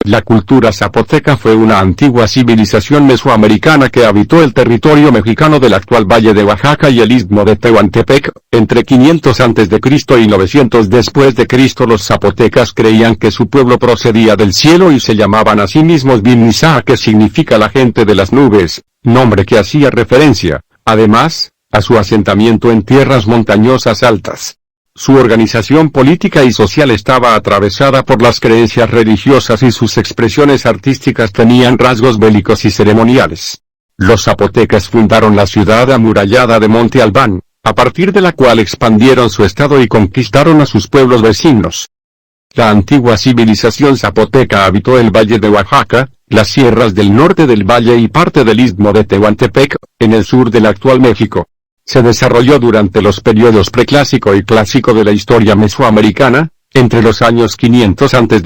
La cultura zapoteca fue una antigua civilización mesoamericana que habitó el territorio mexicano del actual Valle de Oaxaca y el Istmo de Tehuantepec, entre 500 a.C. y 900 después de Cristo. Los zapotecas creían que su pueblo procedía del cielo y se llamaban a sí mismos Vimnisá, que significa la gente de las nubes, nombre que hacía referencia, además, a su asentamiento en tierras montañosas altas. Su organización política y social estaba atravesada por las creencias religiosas y sus expresiones artísticas tenían rasgos bélicos y ceremoniales. Los zapotecas fundaron la ciudad amurallada de Monte Albán, a partir de la cual expandieron su estado y conquistaron a sus pueblos vecinos. La antigua civilización zapoteca habitó el Valle de Oaxaca, las sierras del norte del valle y parte del Istmo de Tehuantepec, en el sur del actual México. Se desarrolló durante los periodos preclásico y clásico de la historia mesoamericana, entre los años 500 a.C.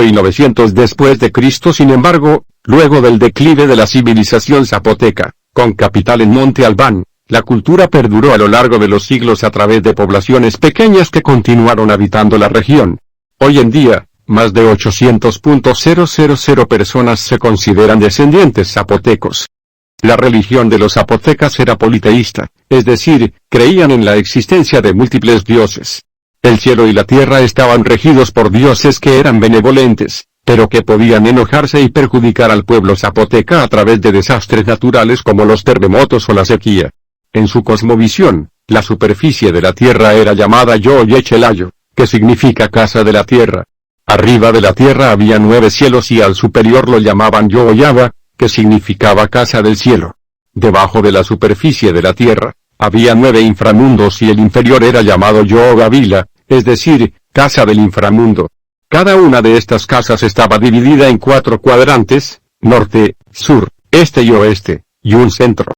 y 900 después de Cristo. Sin embargo, luego del declive de la civilización zapoteca, con capital en Monte Albán, la cultura perduró a lo largo de los siglos a través de poblaciones pequeñas que continuaron habitando la región. Hoy en día, más de 800.000 personas se consideran descendientes zapotecos. La religión de los zapotecas era politeísta, es decir, creían en la existencia de múltiples dioses. El cielo y la tierra estaban regidos por dioses que eran benevolentes, pero que podían enojarse y perjudicar al pueblo zapoteca a través de desastres naturales como los terremotos o la sequía. En su cosmovisión, la superficie de la tierra era llamada Yoyechelayo, que significa casa de la tierra. Arriba de la tierra había 9 cielos y al superior lo llamaban Yoyaba, que significaba casa del cielo. Debajo de la superficie de la tierra, había 9 inframundos y el inferior era llamado Yogavila, es decir, casa del inframundo. Cada una de estas casas estaba dividida en 4 cuadrantes, norte, sur, este y oeste, y un centro.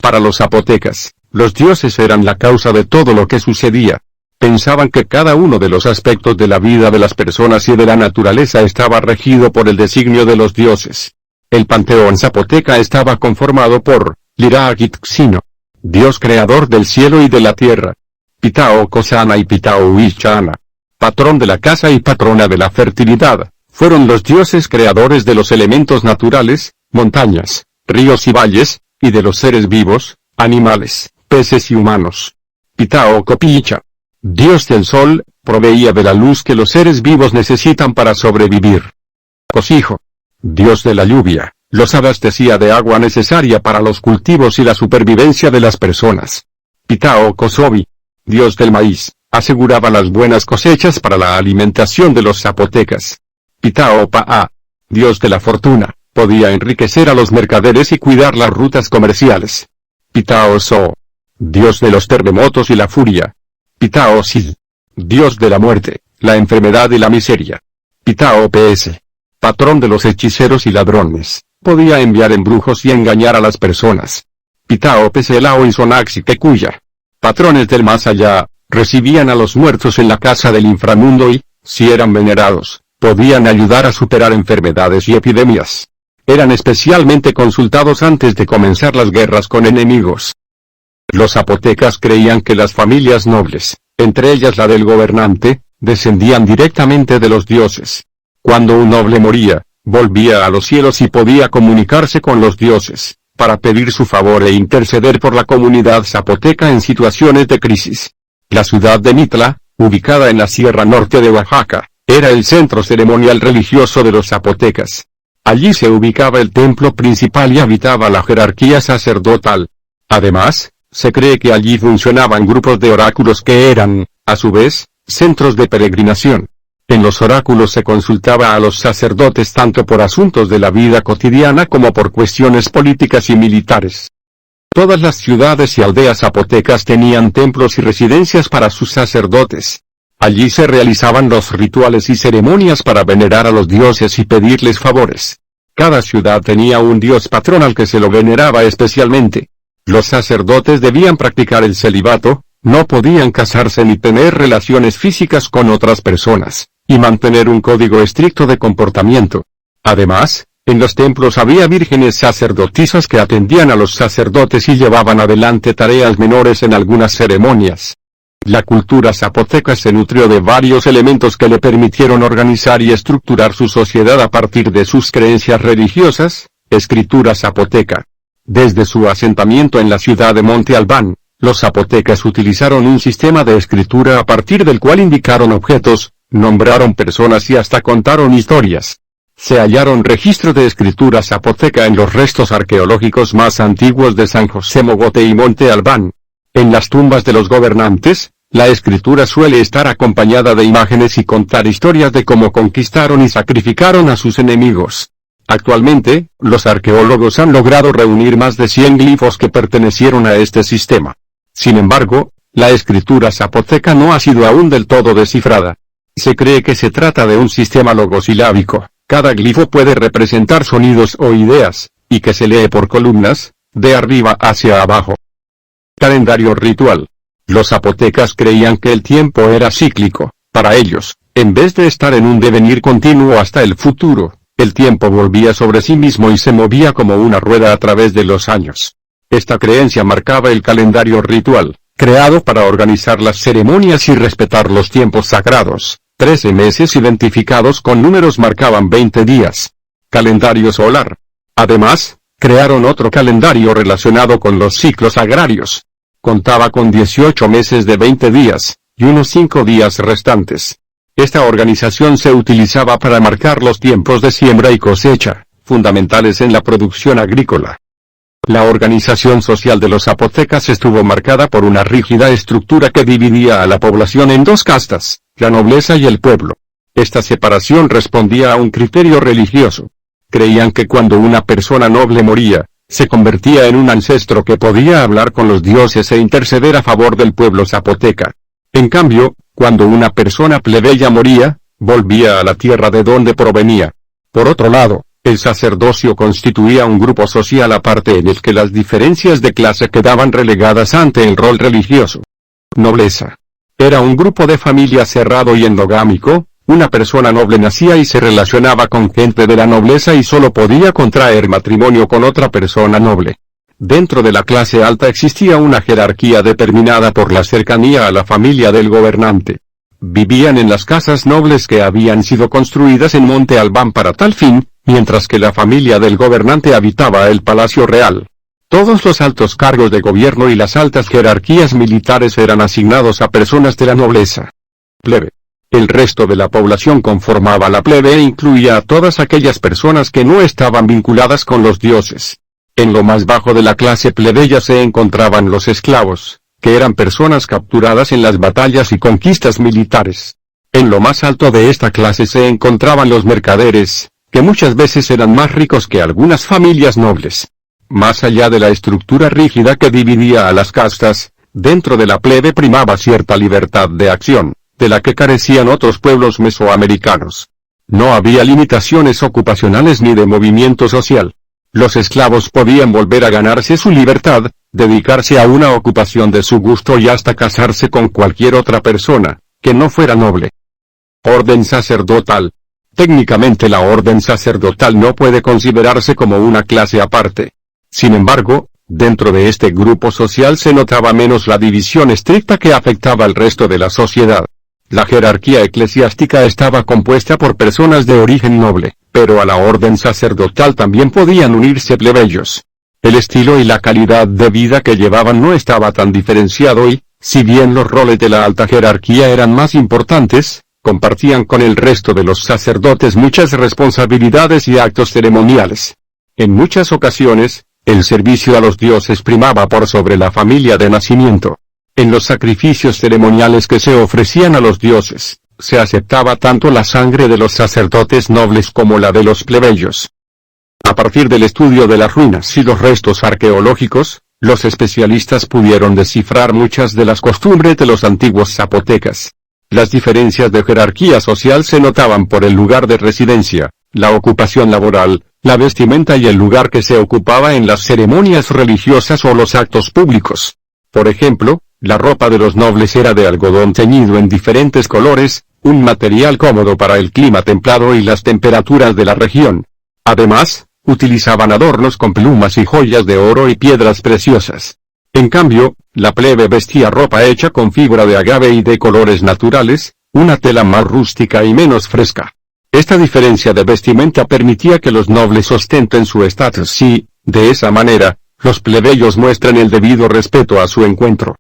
Para los zapotecas, los dioses eran la causa de todo lo que sucedía. Pensaban que cada uno de los aspectos de la vida de las personas y de la naturaleza estaba regido por el designio de los dioses. El panteón zapoteca estaba conformado por Liraquitzino, dios creador del cielo y de la tierra; Pitao Cosana y Pitao Huichana, patrón de la casa y patrona de la fertilidad, fueron los dioses creadores de los elementos naturales, montañas, ríos y valles, y de los seres vivos, animales, peces y humanos. Pitao Copicha, dios del sol, proveía de la luz que los seres vivos necesitan para sobrevivir. Cosijo, dios de la lluvia, los abastecía de agua necesaria para los cultivos y la supervivencia de las personas. Pitao Kosovi, dios del maíz, aseguraba las buenas cosechas para la alimentación de los zapotecas. Pitao Paa, dios de la fortuna, podía enriquecer a los mercaderes y cuidar las rutas comerciales. Pitao So, dios de los terremotos y la furia. Pitao Sil, dios de la muerte, la enfermedad y la miseria. Pitao Ps, patrón de los hechiceros y ladrones, podía enviar embrujos y engañar a las personas. Pitao Peselao y Sonaxi-Kekuya, patrones del más allá, recibían a los muertos en la casa del inframundo y, si eran venerados, podían ayudar a superar enfermedades y epidemias. Eran especialmente consultados antes de comenzar las guerras con enemigos. Los zapotecas creían que las familias nobles, entre ellas la del gobernante, descendían directamente de los dioses. Cuando un noble moría, volvía a los cielos y podía comunicarse con los dioses, para pedir su favor e interceder por la comunidad zapoteca en situaciones de crisis. La ciudad de Mitla, ubicada en la sierra norte de Oaxaca, era el centro ceremonial religioso de los zapotecas. Allí se ubicaba el templo principal y habitaba la jerarquía sacerdotal. Además, se cree que allí funcionaban grupos de oráculos que eran, a su vez, centros de peregrinación. En los oráculos se consultaba a los sacerdotes tanto por asuntos de la vida cotidiana como por cuestiones políticas y militares. Todas las ciudades y aldeas zapotecas tenían templos y residencias para sus sacerdotes. Allí se realizaban los rituales y ceremonias para venerar a los dioses y pedirles favores. Cada ciudad tenía un dios patrón al que se lo veneraba especialmente. Los sacerdotes debían practicar el celibato, no podían casarse ni tener relaciones físicas con otras personas, y mantener un código estricto de comportamiento. Además, en los templos había vírgenes sacerdotisas que atendían a los sacerdotes y llevaban adelante tareas menores en algunas ceremonias. La cultura zapoteca se nutrió de varios elementos que le permitieron organizar y estructurar su sociedad a partir de sus creencias religiosas. Escritura zapoteca. Desde su asentamiento en la ciudad de Monte Albán, los zapotecas utilizaron un sistema de escritura a partir del cual indicaron objetos, nombraron personas y hasta contaron historias. Se hallaron registros de escritura zapoteca en los restos arqueológicos más antiguos de San José Mogote y Monte Albán. En las tumbas de los gobernantes, la escritura suele estar acompañada de imágenes y contar historias de cómo conquistaron y sacrificaron a sus enemigos. Actualmente, los arqueólogos han logrado reunir más de 100 glifos que pertenecieron a este sistema. Sin embargo, la escritura zapoteca no ha sido aún del todo descifrada. Se cree que se trata de un sistema logosilábico. Cada glifo puede representar sonidos o ideas, y que se lee por columnas, de arriba hacia abajo. Calendario ritual. Los zapotecas creían que el tiempo era cíclico. Para ellos, en vez de estar en un devenir continuo hasta el futuro, el tiempo volvía sobre sí mismo y se movía como una rueda a través de los años. Esta creencia marcaba el calendario ritual, creado para organizar las ceremonias y respetar los tiempos sagrados. 13 meses identificados con números marcaban 20 días. Calendario solar. Además, crearon otro calendario relacionado con los ciclos agrarios. Contaba con 18 meses de 20 días, y unos 5 días restantes. Esta organización se utilizaba para marcar los tiempos de siembra y cosecha, fundamentales en la producción agrícola. La organización social de los zapotecas estuvo marcada por una rígida estructura que dividía a la población en dos castas, la nobleza y el pueblo. Esta separación respondía a un criterio religioso. Creían que cuando una persona noble moría, se convertía en un ancestro que podía hablar con los dioses e interceder a favor del pueblo zapoteca. En cambio, cuando una persona plebeya moría, volvía a la tierra de donde provenía. Por otro lado, el sacerdocio constituía un grupo social aparte en el que las diferencias de clase quedaban relegadas ante el rol religioso. Nobleza. Era un grupo de familia cerrado y endogámico. Una persona noble nacía y se relacionaba con gente de la nobleza y solo podía contraer matrimonio con otra persona noble. Dentro de la clase alta existía una jerarquía determinada por la cercanía a la familia del gobernante. Vivían en las casas nobles que habían sido construidas en Monte Albán para tal fin, mientras que la familia del gobernante habitaba el palacio real. Todos los altos cargos de gobierno y las altas jerarquías militares eran asignados a personas de la nobleza. Plebe. El resto de la población conformaba la plebe e incluía a todas aquellas personas que no estaban vinculadas con los dioses. En lo más bajo de la clase plebeya se encontraban los esclavos, que eran personas capturadas en las batallas y conquistas militares. En lo más alto de esta clase se encontraban los mercaderes, que muchas veces eran más ricos que algunas familias nobles. Más allá de la estructura rígida que dividía a las castas, dentro de la plebe primaba cierta libertad de acción, de la que carecían otros pueblos mesoamericanos. No había limitaciones ocupacionales ni de movimiento social. Los esclavos podían volver a ganarse su libertad, dedicarse a una ocupación de su gusto y hasta casarse con cualquier otra persona, que no fuera noble. Orden sacerdotal. Técnicamente la orden sacerdotal no puede considerarse como una clase aparte. Sin embargo, dentro de este grupo social se notaba menos la división estricta que afectaba al resto de la sociedad. La jerarquía eclesiástica estaba compuesta por personas de origen noble, pero a la orden sacerdotal también podían unirse plebeyos. El estilo y la calidad de vida que llevaban no estaba tan diferenciado y, si bien los roles de la alta jerarquía eran más importantes, compartían con el resto de los sacerdotes muchas responsabilidades y actos ceremoniales. En muchas ocasiones, el servicio a los dioses primaba por sobre la familia de nacimiento. En los sacrificios ceremoniales que se ofrecían a los dioses, se aceptaba tanto la sangre de los sacerdotes nobles como la de los plebeyos. A partir del estudio de las ruinas y los restos arqueológicos, los especialistas pudieron descifrar muchas de las costumbres de los antiguos zapotecas. Las diferencias de jerarquía social se notaban por el lugar de residencia, la ocupación laboral, la vestimenta y el lugar que se ocupaba en las ceremonias religiosas o los actos públicos. Por ejemplo, la ropa de los nobles era de algodón teñido en diferentes colores, un material cómodo para el clima templado y las temperaturas de la región. Además, utilizaban adornos con plumas y joyas de oro y piedras preciosas. En cambio, la plebe vestía ropa hecha con fibra de agave y de colores naturales, una tela más rústica y menos fresca. Esta diferencia de vestimenta permitía que los nobles ostenten su estatus y, de esa manera, los plebeyos muestran el debido respeto a su encuentro.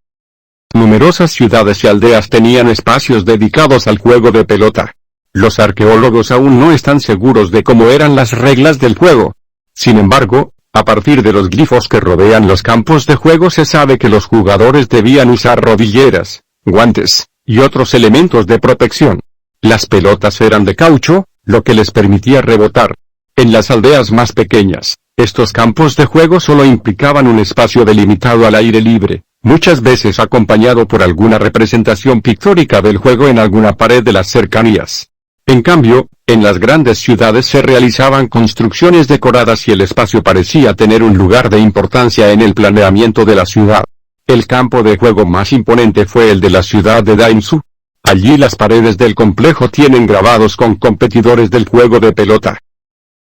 Numerosas ciudades y aldeas tenían espacios dedicados al juego de pelota. Los arqueólogos aún no están seguros de cómo eran las reglas del juego. Sin embargo, a partir de los glifos que rodean los campos de juego se sabe que los jugadores debían usar rodilleras, guantes, y otros elementos de protección. Las pelotas eran de caucho, lo que les permitía rebotar. En las aldeas más pequeñas, estos campos de juego solo implicaban un espacio delimitado al aire libre, muchas veces acompañado por alguna representación pictórica del juego en alguna pared de las cercanías. En cambio, en las grandes ciudades se realizaban construcciones decoradas y el espacio parecía tener un lugar de importancia en el planeamiento de la ciudad. El campo de juego más imponente fue el de la ciudad de Dainzhou. Allí las paredes del complejo tienen grabados con competidores del juego de pelota.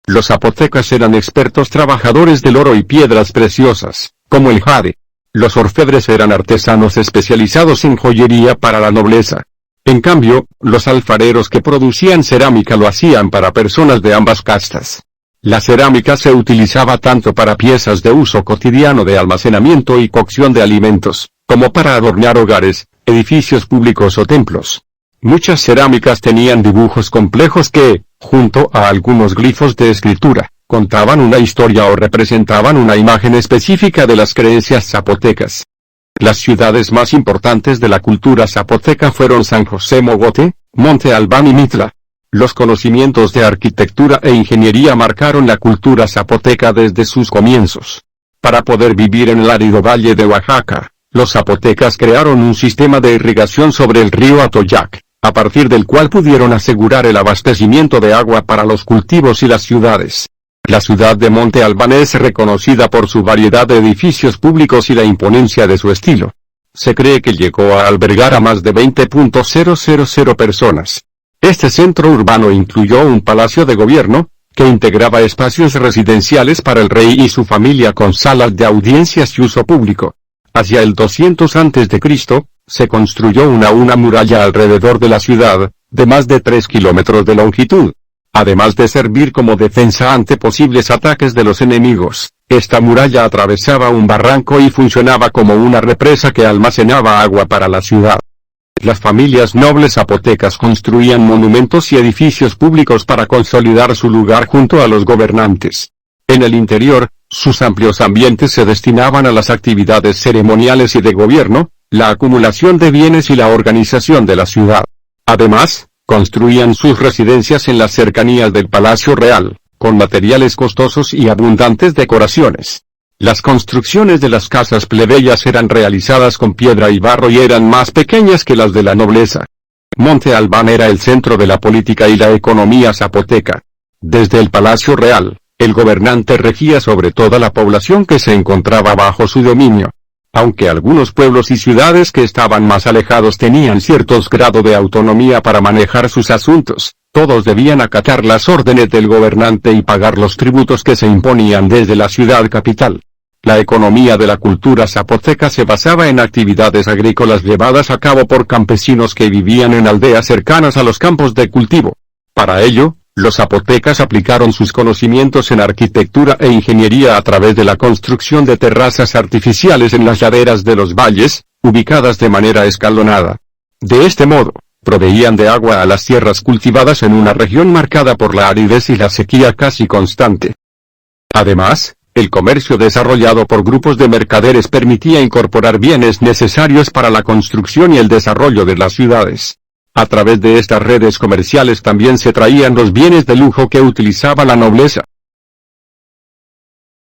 Los zapotecas eran expertos trabajadores del oro y piedras preciosas, como el jade. Los orfebres eran artesanos especializados en joyería para la nobleza. En cambio, los alfareros que producían cerámica lo hacían para personas de ambas castas. La cerámica se utilizaba tanto para piezas de uso cotidiano de almacenamiento y cocción de alimentos, como para adornar hogares, edificios públicos o templos. Muchas cerámicas tenían dibujos complejos que, junto a algunos glifos de escritura, contaban una historia o representaban una imagen específica de las creencias zapotecas. Las ciudades más importantes de la cultura zapoteca fueron San José Mogote, Monte Albán y Mitla. Los conocimientos de arquitectura e ingeniería marcaron la cultura zapoteca desde sus comienzos. Para poder vivir en el árido valle de Oaxaca, los zapotecas crearon un sistema de irrigación sobre el río Atoyac, a partir del cual pudieron asegurar el abastecimiento de agua para los cultivos y las ciudades. La ciudad de Monte Albán es reconocida por su variedad de edificios públicos y la imponencia de su estilo. Se cree que llegó a albergar a más de 20.000 personas. Este centro urbano incluyó un palacio de gobierno, que integraba espacios residenciales para el rey y su familia con salas de audiencias y uso público. Hacia el 200 a.C., se construyó una muralla alrededor de la ciudad, de más de 3 kilómetros de longitud. Además de servir como defensa ante posibles ataques de los enemigos, esta muralla atravesaba un barranco y funcionaba como una represa que almacenaba agua para la ciudad. Las familias nobles zapotecas construían monumentos y edificios públicos para consolidar su lugar junto a los gobernantes. En el interior, sus amplios ambientes se destinaban a las actividades ceremoniales y de gobierno, la acumulación de bienes y la organización de la ciudad. Además, construían sus residencias en las cercanías del Palacio Real, con materiales costosos y abundantes decoraciones. Las construcciones de las casas plebeyas eran realizadas con piedra y barro y eran más pequeñas que las de la nobleza. Monte Albán era el centro de la política y la economía zapoteca. Desde el Palacio Real, el gobernante regía sobre toda la población que se encontraba bajo su dominio. Aunque algunos pueblos y ciudades que estaban más alejados tenían ciertos grados de autonomía para manejar sus asuntos, todos debían acatar las órdenes del gobernante y pagar los tributos que se imponían desde la ciudad capital. La economía de la cultura zapoteca se basaba en actividades agrícolas llevadas a cabo por campesinos que vivían en aldeas cercanas a los campos de cultivo. Para ello, los zapotecas aplicaron sus conocimientos en arquitectura e ingeniería a través de la construcción de terrazas artificiales en las laderas de los valles, ubicadas de manera escalonada. De este modo, proveían de agua a las tierras cultivadas en una región marcada por la aridez y la sequía casi constante. Además, el comercio desarrollado por grupos de mercaderes permitía incorporar bienes necesarios para la construcción y el desarrollo de las ciudades. A través de estas redes comerciales también se traían los bienes de lujo que utilizaba la nobleza.